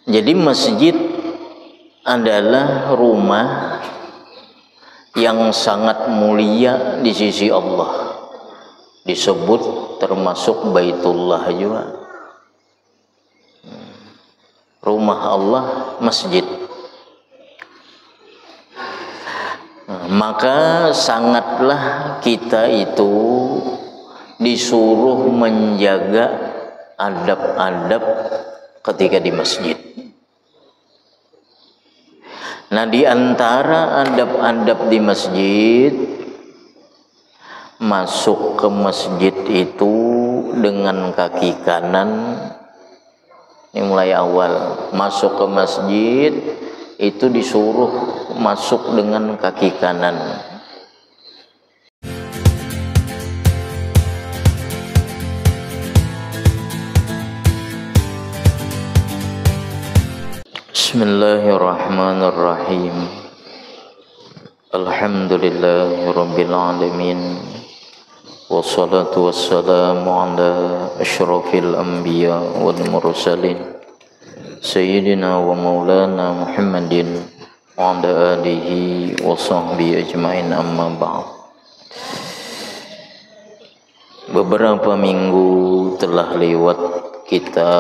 Jadi masjid adalah rumah yang sangat mulia di sisi Allah. Disebut termasuk Baitullah juga. Rumah Allah masjid. Maka sangatlah kita itu disuruh menjaga adab-adab ketika di masjid. Nah, di antara adab-adab di masjid, masuk ke masjid itu dengan kaki kanan. Ini mulai awal masuk ke masjid itu disuruh masuk dengan kaki kanan. Bismillahirrahmanirrahim. Alhamdulillahirabbil alamin. Wassalatu wassalamu ala asyrafil anbiya wal mursalin sayyidina wa maulana Muhammadin wa ala alihi wa sahbihi ajmain, amma ba'd. Beberapa minggu telah lewat kita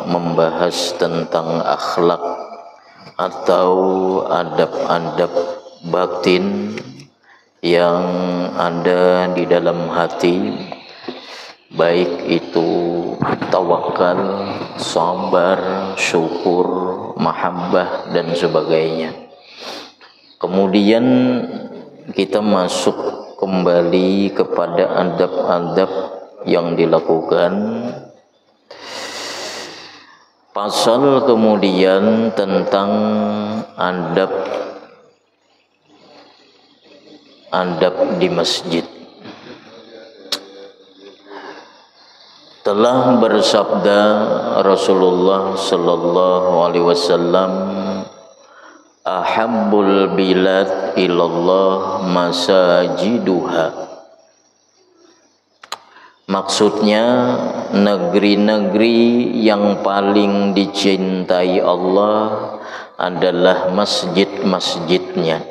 membahas tentang akhlak atau adab-adab batin yang ada di dalam hati, baik itu tawakal, sabar, syukur, mahabbah dan sebagainya. Kemudian kita masuk kembali kepada adab-adab yang dilakukan. Pasal kemudian tentang adab di masjid. Telah bersabda Rasulullah sallallahu alaihi wasallam, ahabbul bilad ilallah masajiduha. Maksudnya, negeri-negeri yang paling dicintai Allah adalah masjid-masjidnya.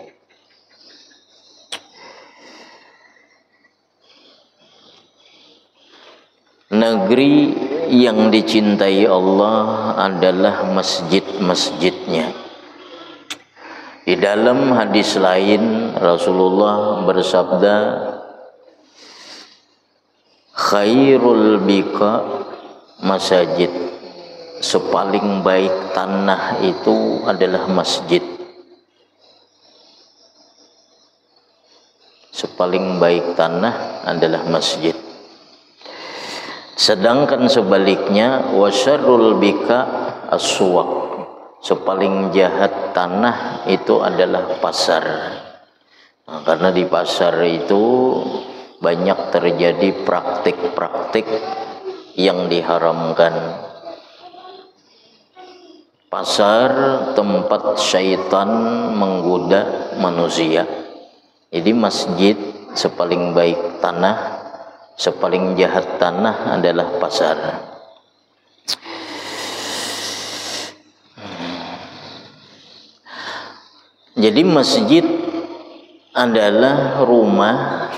Negeri yang dicintai Allah adalah masjid-masjidnya. Di dalam hadis lain Rasulullah bersabda, khairul bika masajid. Sepaling baik tanah itu adalah masjid. Sepaling baik tanah adalah masjid. Sedangkan sebaliknya, wasyarrul bika as-suwaq. Sepaling jahat tanah itu adalah pasar. Nah, karena di pasar itu banyak terjadi praktik-praktik yang diharamkan. Pasar tempat syaitan menggoda manusia. Jadi masjid sepaling baik tanah, sepaling jahat tanah adalah pasar. Jadi masjid adalah rumah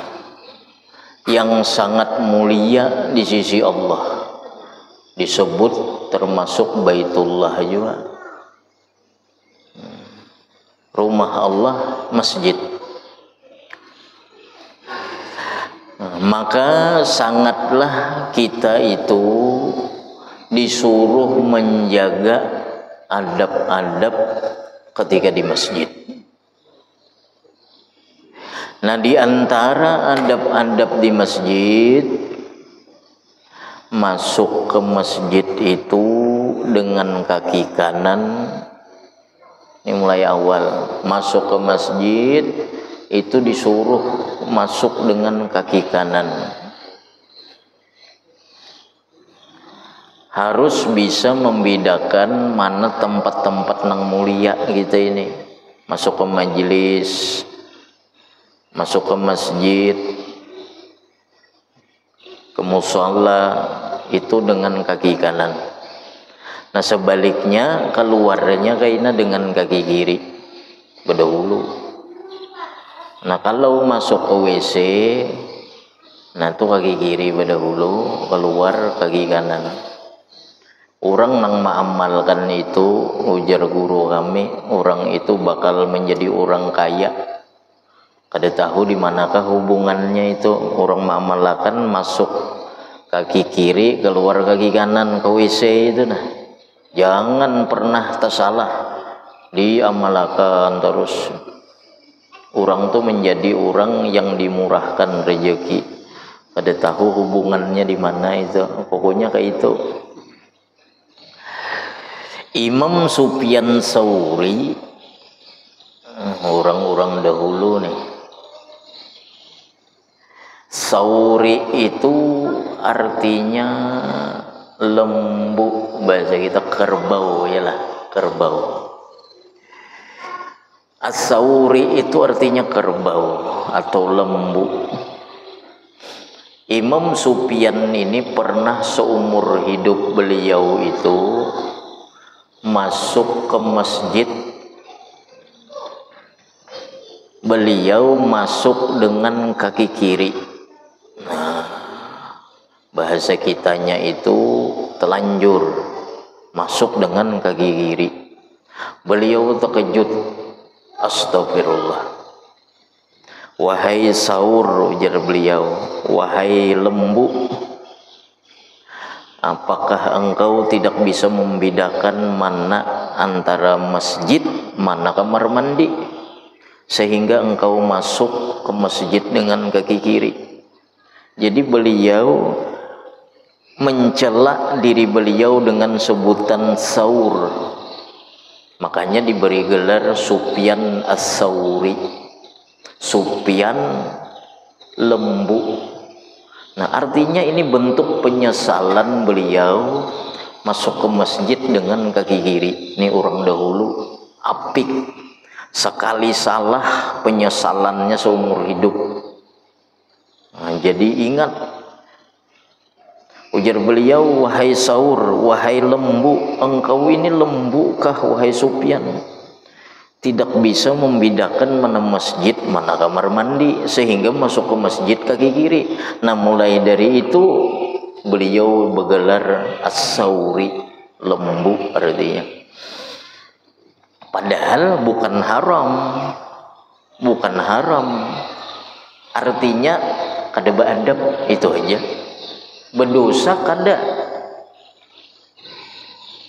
yang sangat mulia di sisi Allah. Disebut termasuk Baitullah juga. Rumah Allah masjid. Maka sangatlah kita itu disuruh menjaga adab-adab ketika di masjid. Nah, di antara adab-adab di masjid, masuk ke masjid itu dengan kaki kanan. Ini mulai awal masuk ke masjid itu disuruh masuk dengan kaki kanan. Harus bisa membedakan mana tempat-tempat yang mulia gitu ini. Masuk ke majelis, masuk ke masjid, ke musholla itu dengan kaki kanan. Nah sebaliknya keluarnya kayaknya dengan kaki kiri berdahulu. Nah kalau masuk ke WC, nah itu kaki kiri berdahulu, keluar kaki kanan. Orang nang mengamalkan itu, ujar guru kami, orang itu bakal menjadi orang kaya. Kada tahu di manakah hubungannya itu, orang mengamalkan masuk kaki kiri, keluar kaki kanan ke WC itu. Nah jangan pernah tersalah, diamalkan terus. Orang tuh menjadi orang yang dimurahkan rezeki. Kada tahu hubungannya di mana itu, pokoknya kayak itu. Imam Sufyan Tsauri, orang-orang dahulu nih. Tsauri itu artinya lembu, bahasa kita kerbau ya lah, kerbau. As-Tsauri itu artinya kerbau atau lembu. Imam Sufyan ini pernah seumur hidup beliau itu masuk ke masjid, beliau masuk dengan kaki kiri. Nah, bahasa kitanya itu telanjur, masuk dengan kaki kiri. Beliau terkejut, astagfirullah. Wahai Tsaur, ujar beliau, wahai lembu, apakah engkau tidak bisa membedakan mana antara masjid, mana kamar mandi, sehingga engkau masuk ke masjid dengan kaki kiri? Jadi beliau mencela diri beliau dengan sebutan Tsaur, makanya diberi gelar Sufyan As-Tsauri, Sufyan lembu. Nah artinya ini bentuk penyesalan beliau masuk ke masjid dengan kaki kiri. Ini orang dahulu apik, sekali salah penyesalannya seumur hidup. Nah, jadi ingat, ujar beliau, wahai Tsaur, wahai lembu, engkau ini lembukah wahai Sufyan? Tidak bisa membedakan mana masjid, mana kamar mandi, sehingga masuk ke masjid kaki kiri. Nah mulai dari itu beliau bergelar As-Tsauri, lembu artinya. Padahal bukan haram, bukan haram, artinya kada beadab, itu aja. Berdosa kada,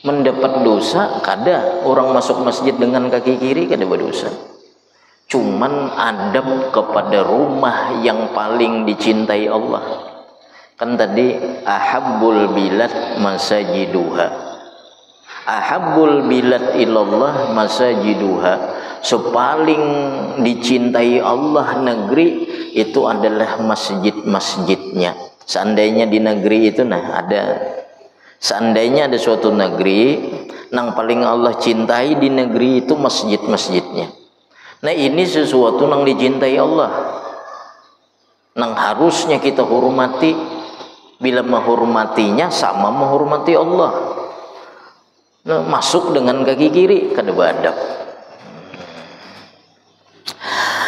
mendapat dosa kada. Orang masuk masjid dengan kaki kiri kada berdosa, cuman adab kepada rumah yang paling dicintai Allah. Kan tadi ahabbul bilad masajiduha, ahabbul bilad ilallah masajiduha, sepaling dicintai Allah negeri itu adalah masjid-masjidnya. Seandainya di negeri itu seandainya ada suatu negeri yang paling Allah cintai di negeri itu masjid-masjidnya. Nah ini sesuatu yang dicintai Allah, yang harusnya kita hormati. Bila menghormatinya sama menghormati Allah. Nah, masuk dengan kaki kiri kada beadab.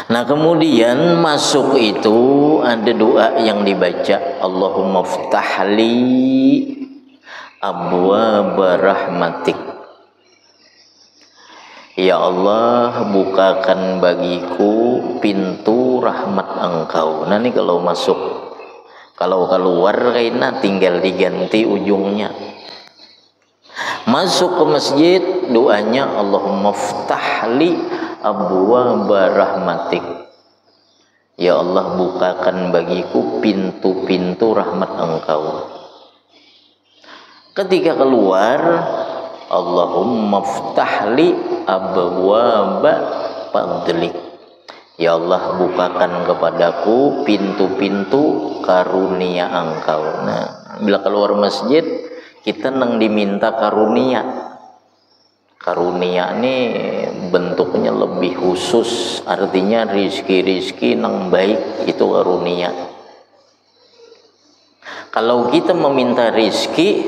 Nah kemudian masuk itu ada doa yang dibaca, Allahumma ftahli abwaaba rahmatik. Ya Allah, bukakan bagiku pintu rahmat engkau. Nah ini kalau masuk, kalau keluar kayaknya tinggal diganti ujungnya. Masuk ke masjid doanya Allahumma ftahli abwaaba rahmatik. Ya Allah, bukakan bagiku pintu-pintu rahmat engkau. Ketika keluar, Allahumma ftahli abwaaba fadlik. Ya Allah, bukakan kepadaku pintu-pintu karunia engkau. Nah, bila keluar masjid kita nang diminta karunia. Karunia ini bentuknya lebih khusus, artinya rizki-rizki nang baik, itu karunia. Kalau kita meminta rizki,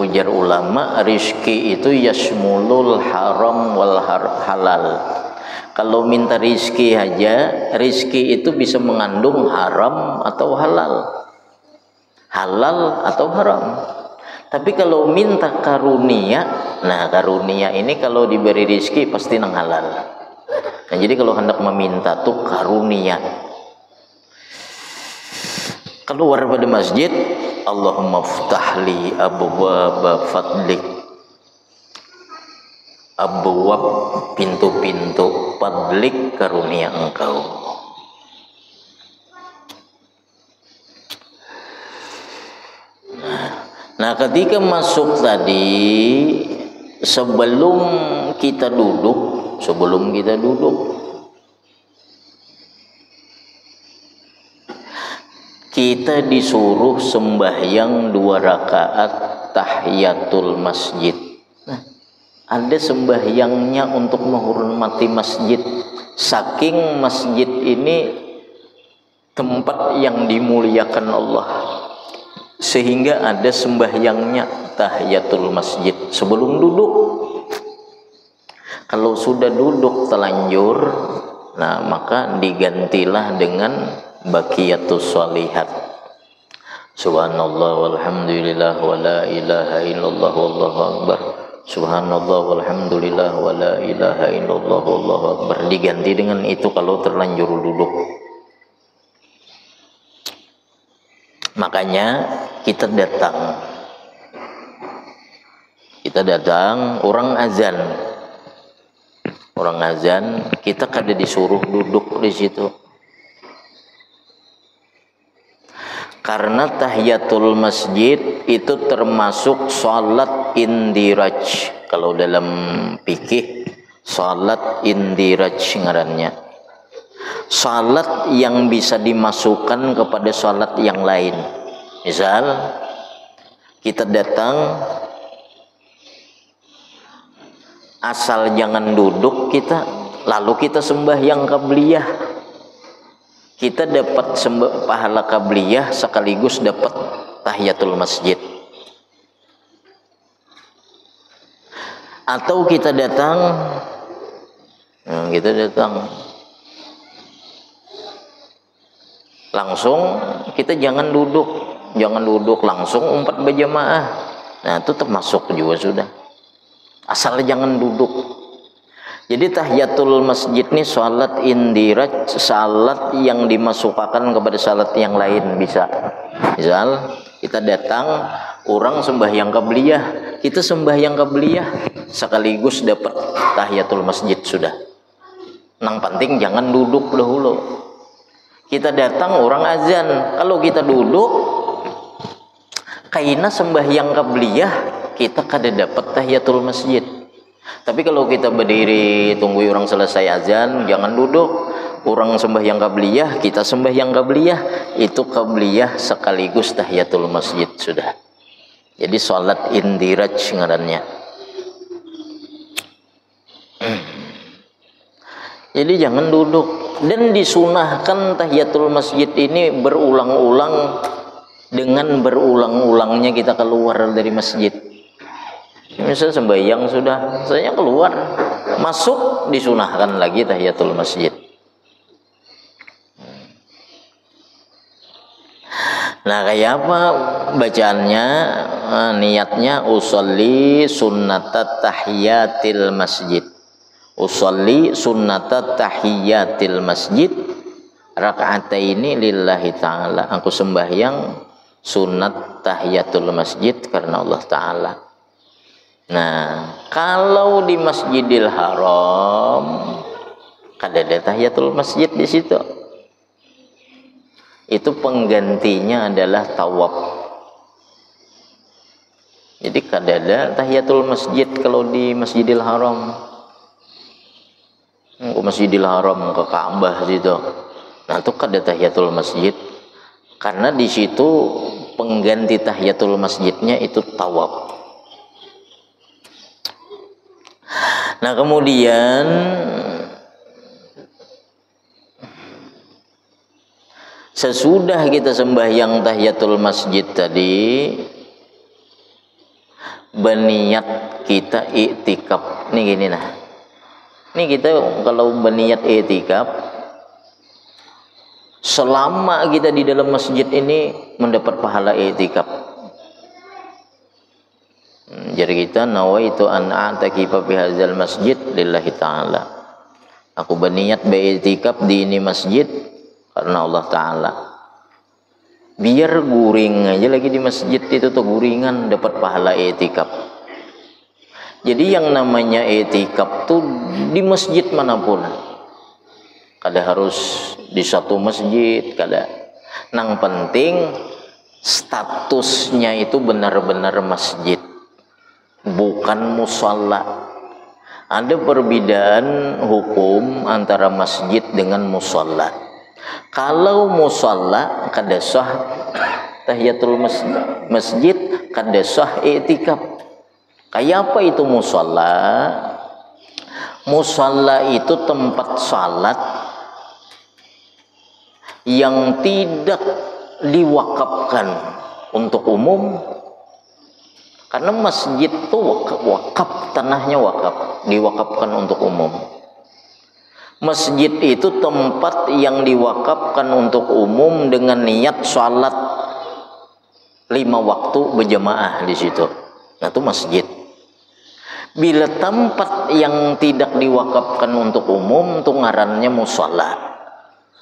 Ujar ulama, rizki itu yasmulul haram wal halal. Kalau minta rizki aja, rizki itu bisa mengandung haram atau halal, halal atau haram. Tapi kalau minta karunia, nah karunia ini kalau diberi rizki pasti nang halal. Nah, jadi kalau hendak meminta tuh karunia, keluar pada masjid, Allahumma ftahli abwaba fadlik, abwab pintu-pintu, fadlik karunia engkau. Nah, ketika masuk tadi, sebelum kita duduk, kita disuruh sembahyang 2 rakaat tahiyatul masjid. Nah, ada sembahyangnya untuk menghormati masjid. Saking masjid ini tempat yang dimuliakan Allah, sehingga ada sembahyangnya tahiyatul masjid sebelum duduk. Kalau sudah duduk telanjur, nah maka digantilah dengan baqiyatus sholihat. Subhanallah walhamdulillah wa la ilaha illallah wallahu akbar. Subhanallah walhamdulillah wa la ilaha illallah wallahu akbar. Diganti dengan itu kalau terlanjur duduk. Makanya kita datang, orang azan, kita kada disuruh duduk di situ. Karena tahiyatul masjid itu termasuk salat indiraj. Kalau dalam fikih, salat indiraj ngarannya. Salat yang bisa dimasukkan kepada salat yang lain. Misal kita datang, asal jangan duduk kita, lalu kita sembahyang qabliyah, kita dapat pahala qabliyah sekaligus dapat tahiyatul masjid. Atau kita datang langsung, kita jangan duduk langsung umpat berjamaah. Nah itu termasuk juga sudah, asal jangan duduk. Jadi tahiyatul masjid ini salat indiraj, salat yang dimasukkan kepada salat yang lain bisa. Misal kita datang, orang sembahyang qabliyah, kita sembahyang qabliyah sekaligus dapat tahiyatul masjid sudah. Nang penting jangan duduk dahulu. Kita datang, orang azan, kalau kita duduk kaina sembahyang qabliyah, kita kada dapat tahiyatul masjid. Tapi kalau kita berdiri tunggu orang selesai azan, jangan duduk. Orang sembahyang qabliyah, kita sembahyang qabliyah, itu qabliyah sekaligus tahiyatul masjid sudah. Jadi salat indiraj ngarannya. Jadi jangan duduk. Dan disunahkan tahiyatul masjid ini berulang-ulang, dengan berulang-ulangnya kita keluar dari masjid. Misal sembahyang sudah, saya keluar, masuk disunahkan lagi tahiyatul masjid. Nah kayak apa bacaannya? Niatnya usolli sunnatat tahiyatil masjid. Usolli sunnatat tahiyatil masjid raka'ataini lillahi ta'ala. Aku sembahyang sunat tahiyatul masjid karena Allah Ta'ala. Nah kalau di Masjidil Haram kada ada tahiyatul masjid di situ. Itu penggantinya adalah tawaf. Jadi kada ada tahiyatul masjid kalau di Masjidil Haram. Ke Masjidil Haram, ke Ka'bah situ. Nah, itu kada tahiyatul masjid. Karena di situ pengganti tahiyatul masjidnya itu tawaf. Nah, kemudian sesudah kita sembahyang tahiyatul masjid tadi, berniat kita iktikaf. Nih gini nah. Nih kita kalau berniat iktikaf, selama kita di dalam masjid ini mendapat pahala iktikaf. Jadi kita nawaitu an a'takifa fi hadzal masjid lillahi ta'ala. Aku berniat beriktikaf di ini masjid karena Allah Ta'ala. Biar guring aja lagi di masjid itu tuh, guringan dapat pahala iktikaf. Jadi yang namanya iktikaf tuh di masjid manapun. Kada harus di satu masjid, kada. Nang penting statusnya itu benar-benar masjid, bukan musalla. Ada perbedaan hukum antara masjid dengan musalla. Kalau musalla kada sah tahiyatul masjid, kada sah i'tikaf. Kayak apa itu musalla? Musalla itu tempat salat yang tidak diwakafkan untuk umum. Karena masjid itu wakaf, tanahnya wakaf, diwakafkan untuk umum. Masjid itu tempat yang diwakafkan untuk umum dengan niat sholat 5 waktu berjamaah di situ. Nah itu masjid. Bila tempat yang tidak diwakafkan untuk umum, itu ngarannya mushola.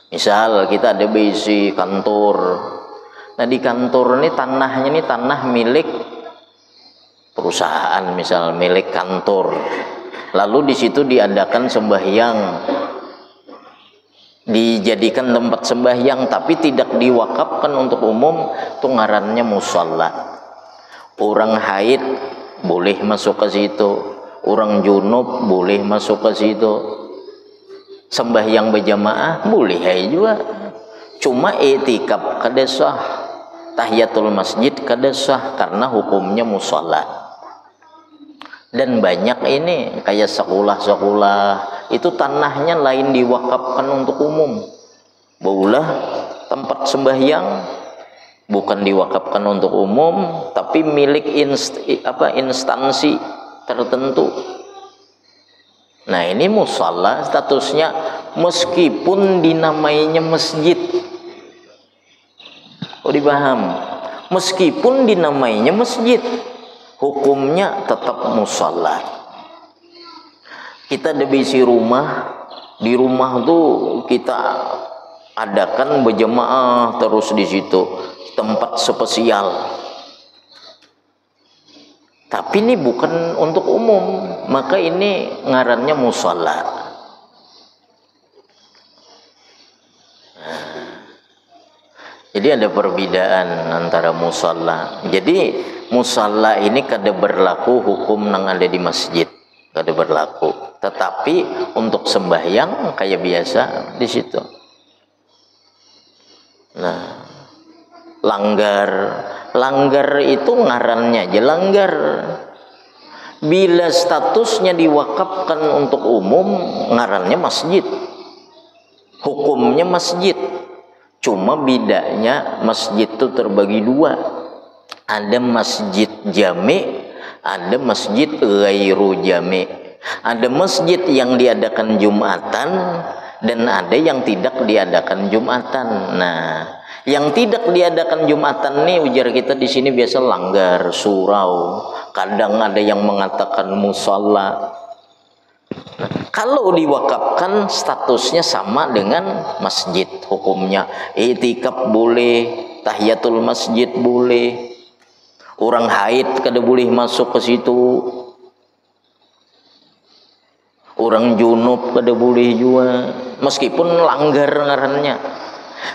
Misal kita ada bisi kantor. Nah di kantor ini tanahnya ini tanah milik perusahaan, misal milik kantor. Lalu di situ diadakan sembahyang, dijadikan tempat sembahyang, tapi tidak diwakafkan untuk umum, itu ngarannya mushola. Orang haid boleh masuk ke situ, orang junub boleh masuk ke situ, sembahyang berjamaah boleh juga. Cuma i'tikaf kada sah, tahiyatul masjid kada sah karena hukumnya mushola. Dan banyak ini kayak sekolah-sekolah itu tanahnya lain diwakafkan untuk umum, baulah tempat sembahyang bukan diwakafkan untuk umum, tapi milik instansi tertentu. Nah ini mushola statusnya, meskipun dinamainya masjid. Oh dipaham? Meskipun dinamainya masjid, hukumnya tetap mushola. Kita ada bisi rumah, di rumah tuh kita adakan berjamaah terus di situ, tempat spesial. Tapi ini bukan untuk umum, maka ini ngarannya mushola. Jadi ada perbedaan antara mushola. Jadi musalla ini kada berlaku hukum nang ada di masjid, kada berlaku. Tetapi untuk sembahyang kayak biasa di situ. Nah, langgar itu ngarannya aja langgar. Bila statusnya diwakafkan untuk umum, ngarannya masjid, hukumnya masjid. Cuma bedanya masjid itu terbagi dua. Ada masjid jami, ada masjid ghairu jami. Ada masjid yang diadakan Jumatan dan ada yang tidak diadakan Jumatan. Nah, yang tidak diadakan Jumatan nih ujar kita di sini biasa langgar, surau. Kadang ada yang mengatakan mushola. Nah, kalau diwakafkan statusnya sama dengan masjid hukumnya. I'tikaf boleh, tahiyatul masjid boleh. Orang haid kada boleh masuk ke situ. Orang junub kada boleh juga, meskipun langgar ngarannya.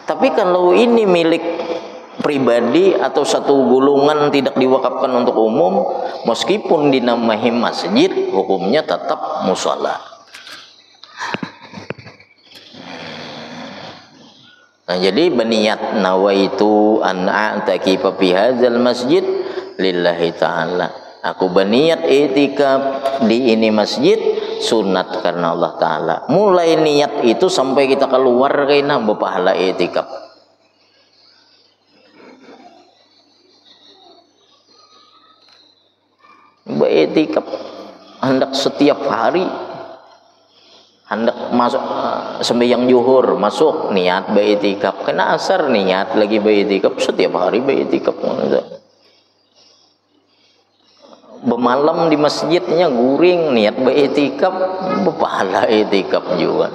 Tapi kalau ini milik pribadi atau satu golongan tidak diwakafkan untuk umum, meskipun dinamai masjid, hukumnya tetap mushola. Nah, jadi berniat nawaitu an a'takifa fi hadzal masjid lillahi ta'ala. Aku berniat i'tikaf di ini masjid sunat karena Allah Ta'ala. Mulai niat itu sampai kita keluar kena berpahala i'tikaf. beretikaf, hendak setiap hari, hendak masuk sembahyang zuhur masuk niat beretikaf, kena asar niat lagi beretikaf, setiap hari beretikaf. Bermalam di masjidnya guring niat beretikaf, berpahala etikaf juga.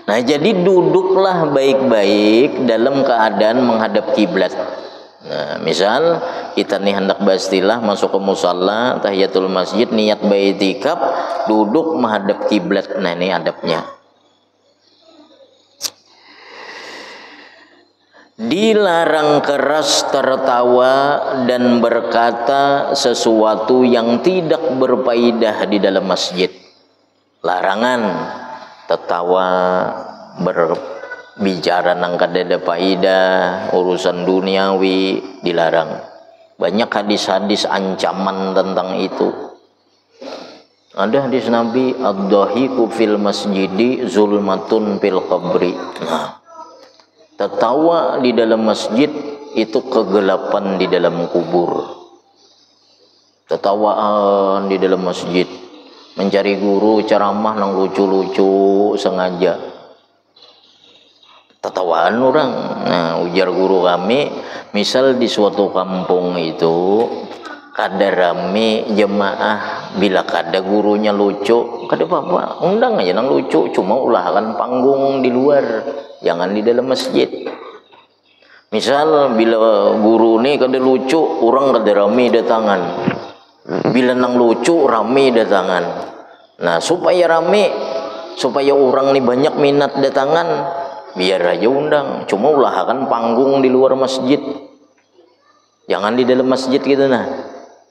Nah, jadi duduklah baik-baik dalam keadaan menghadap kiblat. Nah, misal kita nih hendak beristilah masuk ke musalla tahiyatul masjid niat beretikaf, duduk menghadap kiblat. Nah, ini adabnya. Dilarang keras tertawa dan berkata sesuatu yang tidak berfaedah di dalam masjid. Larangan tertawa, berbicara nang kada faedah, urusan duniawi dilarang. Banyak hadis-hadis ancaman tentang itu. Ada hadis Nabi, ad-dhahiku fil masjidi zulmatun fil qabri. Nah, tertawa di dalam masjid itu kegelapan di dalam kubur. Tertawaan di dalam masjid, mencari guru ceramah nang lucu-lucu sengaja. Tertawaan orang. Nah, ujar guru kami, misal di suatu kampung itu kada rame jemaah, bila kada gurunya lucu, kada apa-apa, undang aja nang lucu, cuma ulahkan panggung di luar, jangan di dalam masjid. Misal bila guru nih kada lucu, orang kada rame datangan. Bila nang lucu rame datangan. Nah, supaya rame, supaya orang nih banyak minat datangan, biar aja undang, cuma ulahkan panggung di luar masjid, jangan di dalam masjid gitu. Nah,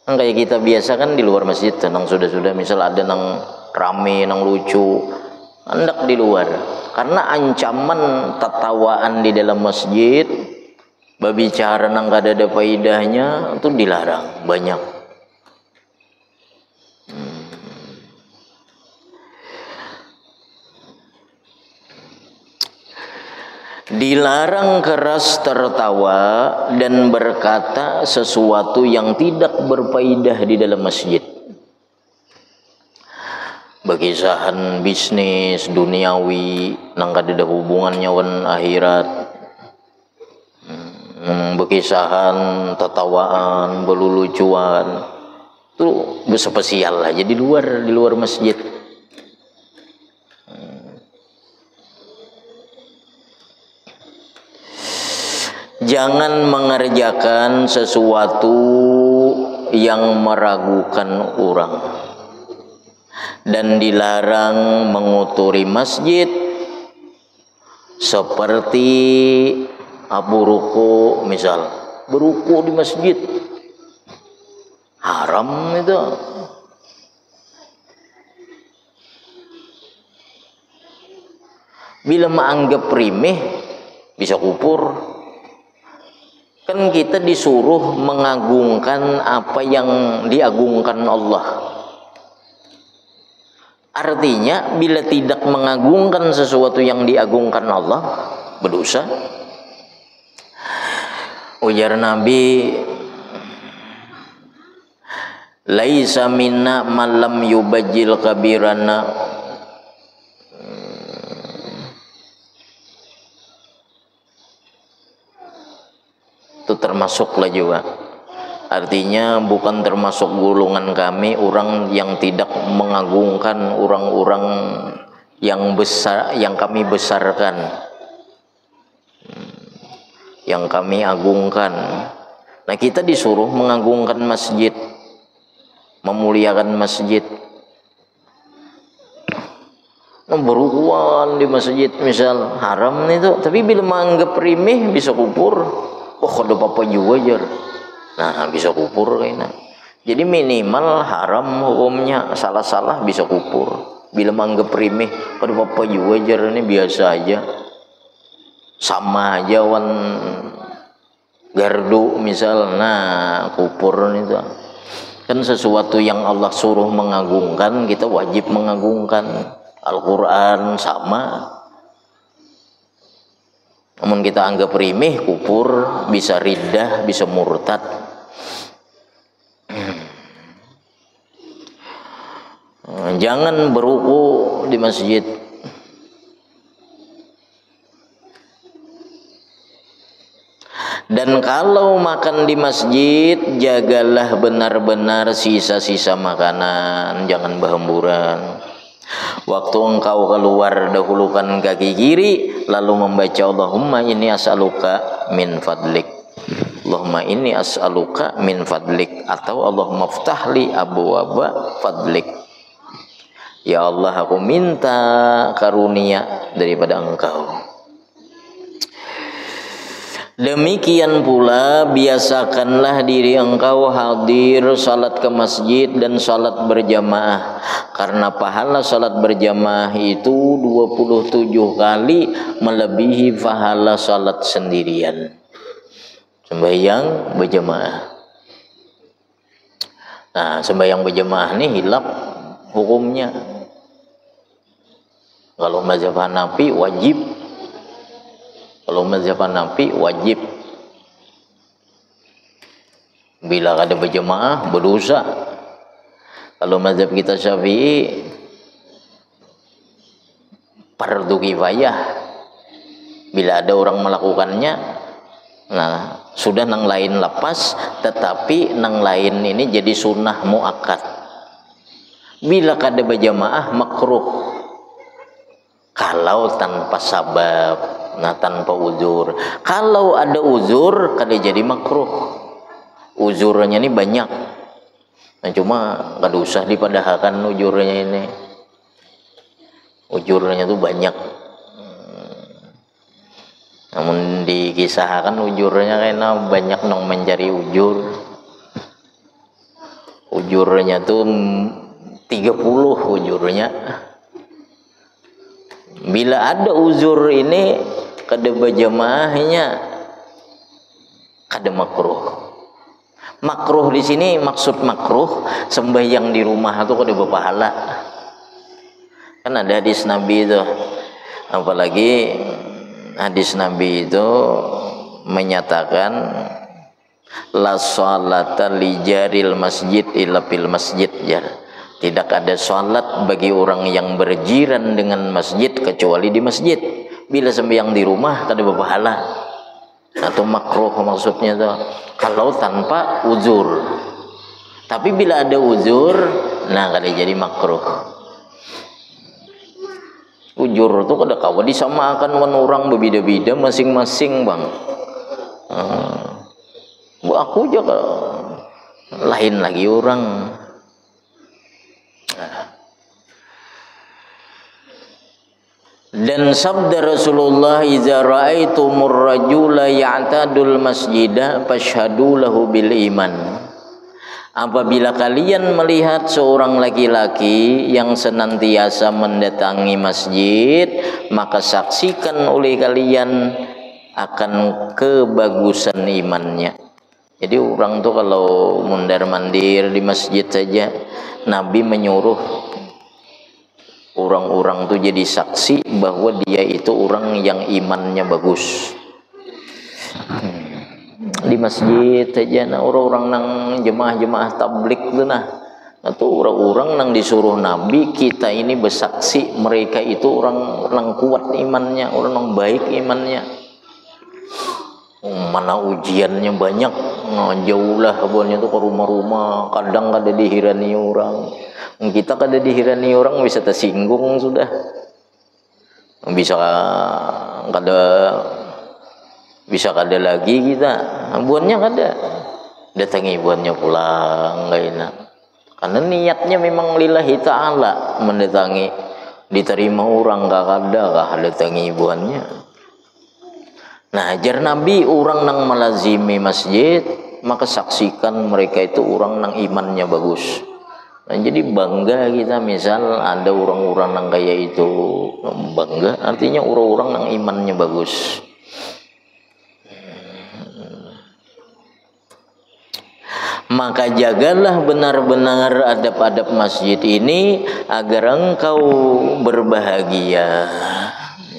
kayak kita biasa kan di luar masjid nang sudah misal ada nang rame nang lucu, hendak di luar. Karena ancaman tertawaan di dalam masjid, berbicara nang kada ada faedahnya itu dilarang banyak. Dilarang keras tertawa dan berkata sesuatu yang tidak berfaedah di dalam masjid. Berkisahan bisnis duniawi nang kada ada hubungannya wan akhirat. Berkisahan tertawaan, berlulucuan. Itu berspesial aja di luar masjid. Jangan mengerjakan sesuatu yang meragukan orang, dan dilarang menguturi masjid seperti abu ruku, misal beruku di masjid haram itu. Bila menganggap remeh bisa kupur. Kan kita disuruh mengagungkan apa yang diagungkan Allah. Artinya bila tidak mengagungkan sesuatu yang diagungkan Allah, berdosa. Ujar Nabi, laisa minna man lam yubajjil kabirana. Itu termasuklah juga. Artinya bukan termasuk golongan kami orang yang tidak mengagungkan orang-orang yang besar, yang kami besarkan, yang kami agungkan. Nah, kita disuruh mengagungkan masjid, memuliakan masjid. Berukuan di masjid misal haram itu, tapi bila menganggap remeh bisa kupur. Oh, kada apa-apa juga jar. Nah, bisa kupur kayaknya. Jadi minimal haram hukumnya, salah-salah bisa kupur. Bila menganggap remeh, kada apa-apa juga jar, ini biasa aja. Sama aja wan gardu misal, nah kupur itu. Kan sesuatu yang Allah suruh mengagungkan, kita wajib mengagungkan. Al-Quran sama. Namun kita anggap remeh, kufur, bisa riddah, bisa murtad. Jangan beruku di masjid. Dan kalau makan di masjid, jagalah benar-benar sisa-sisa makanan, jangan berhamburan. Waktu engkau keluar, dahulukan kaki kiri, lalu membaca Allahumma inni as'aluka min fadlik, Allahumma inni as'aluka min fadlik, atau Allahumma ftahli abwaaba fadlik. Ya Allah, aku minta karunia daripada engkau. Demikian pula biasakanlah diri engkau hadir salat ke masjid dan salat berjamaah, karena pahala salat berjamaah itu 27 kali melebihi pahala salat sendirian. Sembahyang berjamaah. Nah, sembahyang berjamaah ini hilaf hukumnya. Kalau mazhab Hanafi wajib. Kalau mazhab Hanafi wajib. Bila ada berjamaah berdosa. Kalau mazhab kita Syafi'i fardu kifayah. Bila ada orang melakukannya, nah sudah nang lain lepas, tetapi nang lain ini jadi sunnah muakkad. Bila kada berjamaah makruh. Kalau tanpa sabab, nah tanpa uzur. Kalau ada uzur, kada jadi makruh. Uzurnya ini banyak. Nah cuma kada usah dipadahkan uzurnya ini. Uzurnya itu banyak. Namun dikisahkan uzurnya karena banyak nang mencari uzur. Uzurnya tuh 30 uzurnya. Bila ada uzur ini kada berjamaahnya kada makruh. Makruh di sini maksud makruh sembahyang di rumah itu kada berpahala. Kan ada hadis Nabi itu, apalagi hadis Nabi itu menyatakan la sholata li jaril masjid illa fil masjid jar. Tidak ada sholat bagi orang yang berjiran dengan masjid kecuali di masjid. Bila sembahyang di rumah kada berpahala. Atau makruh maksudnya tuh kalau tanpa uzur. Tapi bila ada uzur, nah kada jadi makruh. Uzur tuh kada kawa disamakan dengan orang berbeda-beda masing-masing, Bang. Aku juga lain lagi orang. Dan sabda Rasulullah, "Idza ra'aitumur rajula ya'tadul masjida fashhadu lahu bil iman." Apabila kalian melihat seorang laki-laki yang senantiasa mendatangi masjid, maka saksikan oleh kalian akan kebagusan imannya. Jadi orang tuh kalau mundar-mandir di masjid saja, Nabi menyuruh orang-orang tuh jadi saksi bahwa dia itu orang yang imannya bagus. Di masjid saja, nah orang-orang nang jemaah-jemaah tablik tuh nah, itu orang-orang nang disuruh Nabi kita ini bersaksi mereka itu orang nang kuat imannya, orang nang baik imannya. Mana ujiannya banyak, nah, jauh lah kabarnya tuh ke rumah-rumah, kadang kada dihirani orang. Kita kada dihirani orang bisa tersinggung sudah, bisa kada lagi kita, buannya kada datangi buannya pulang nggak enak, karena niatnya memang lillahi ta'ala mendatangi, diterima orang gak kada kah datangi buannya. Nah, ajar Nabi orang nang melazimi masjid, maka saksikan mereka itu orang nang imannya bagus. Nah, jadi bangga kita misal ada orang-orang nang kayak itu, bangga artinya orang-orang nang imannya bagus. Maka jagalah benar-benar adab-adab masjid ini agar engkau berbahagia.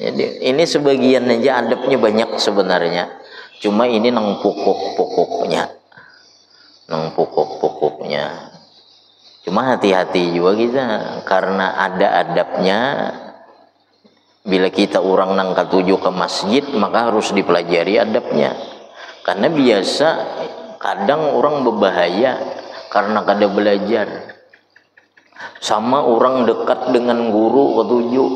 Jadi ini sebagian aja adabnya banyak sebenarnya. Cuma ini nang pokok-pokoknya. Nang pokok-pokoknya. Cuma hati-hati juga kita karena ada adabnya. Bila kita orang nang katuju ke masjid maka harus dipelajari adabnya. Karena biasa kadang orang berbahaya karena kada belajar. Sama orang dekat dengan guru ketujuh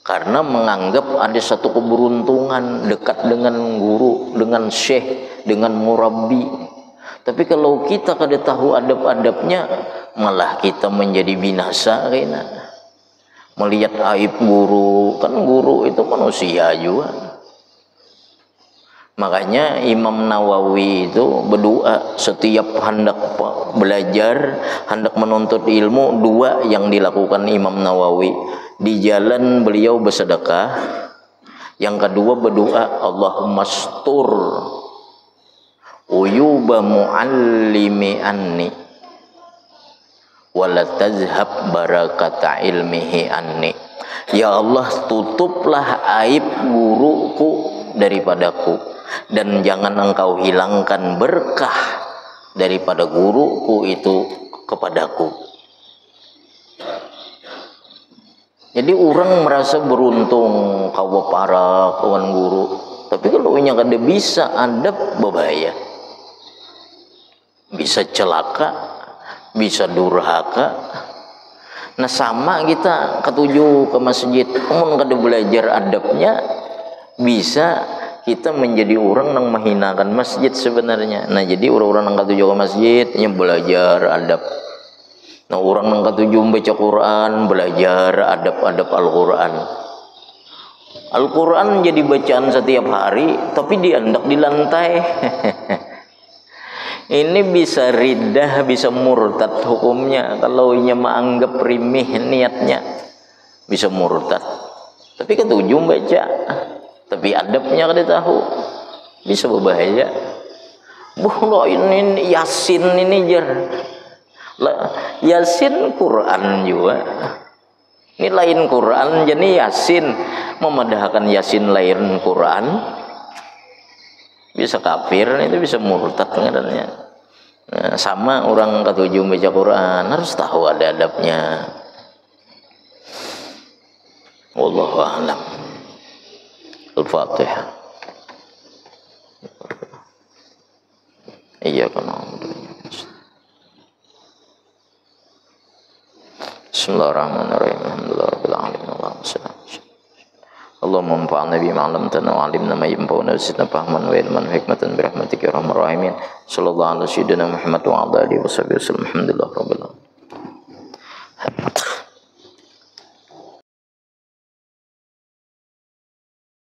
karena menganggap ada satu keberuntungan dekat dengan guru, dengan syekh, dengan murabbi. Tapi kalau kita kada tahu adab-adabnya, malah kita menjadi binasa kayaknya. Melihat aib guru, kan guru itu manusia juga. Makanya Imam Nawawi itu berdoa setiap hendak belajar, hendak menuntut ilmu, dua yang dilakukan Imam Nawawi. Di jalan beliau bersedekah, yang kedua berdoa Allahumma stur uyuba muallimi anni wala tazhab barakata ilmihi anni. Ya Allah, tutuplah aib guruku daripadaku, dan jangan engkau hilangkan berkah daripada guruku itu kepadaku. Jadi orang merasa beruntung kawa para kawan guru, tapi kalau nya kada bisa adab berbahaya, bisa celaka, bisa durhaka. Nah sama kita ketuju ke masjid, umum kada belajar adabnya, bisa kita menjadi orang yang menghinakan masjid sebenarnya. Nah jadi orang-orang yang ketuju ke masjid yang belajar adab. Nah orang yang ketujuh membaca Quran, belajar adab-adab Al-Quran. Al-Quran jadi bacaan setiap hari, tapi diandak di lantai. Ini bisa ridah, bisa murtad hukumnya. Kalau ia menganggap rimih niatnya, bisa murtad. Tapi ketujuh baca, tapi adabnya kada tahu, bisa berbahaya. Buh ini Yasin ini jar. Yasin Quran juga. Ini lain Quran, jadi Yasin memadahkan Yasin lain Quran, bisa kafir, itu bisa murtad ngarannya. Nah, sama orang ketujuh baca Quran harus tahu ada adabnya. Wallahu a'lam. Al-Fatihah. Iyyaka na'budu. Bismillahirrahmanirrahim. Alhamdulillahirabbil alamin. Allahumma anfa'na bima 'allamtana wa 'allimna ma yanfa'una wa zidna fahman wa ilman wa hikmatan bi rahmatika ya arhamar rahimin. Sallallahu alaihi wa sallam Muhammad wa ala alihi wa sahbihi wasallam. Alhamdulillahirabbil alamin.